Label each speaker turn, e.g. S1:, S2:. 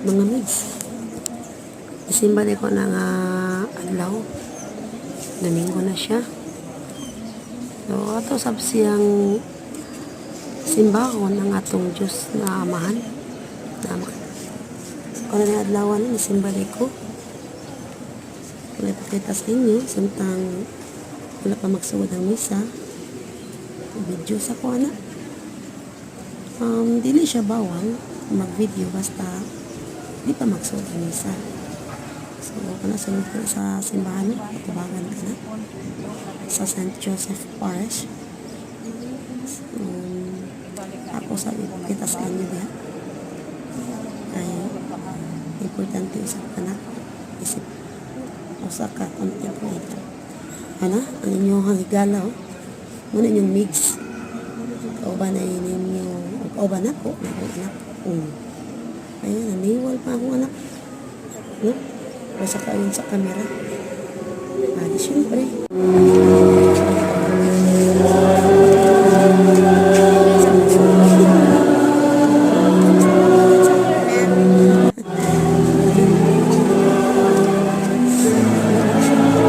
S1: mga mids. Isimba na ko na nga adlaw. Domingo na siya. So, ato sab siyang simbahon ang atong Diyos na amahan. Kung na adlawan ni simba ko. Wala pakita sa inyo. Samtang wala pa magsuod ang misa. Video sa ko na. Dili siya bawal mag-video basta di pa magsuod ang misa. So, kung nasunod ka na sa simbahan, patubagan ka na sa St. Joseph Parish. So, ako sabi ko kita sa inyo diha ay importante usap ka na isip usa ka content creator. Ano? Ang inyong higala muna inyong mix kauban na ninyo kauban ako anak ayun, naniwal pa akong anak basta kain sa camera. Siyempre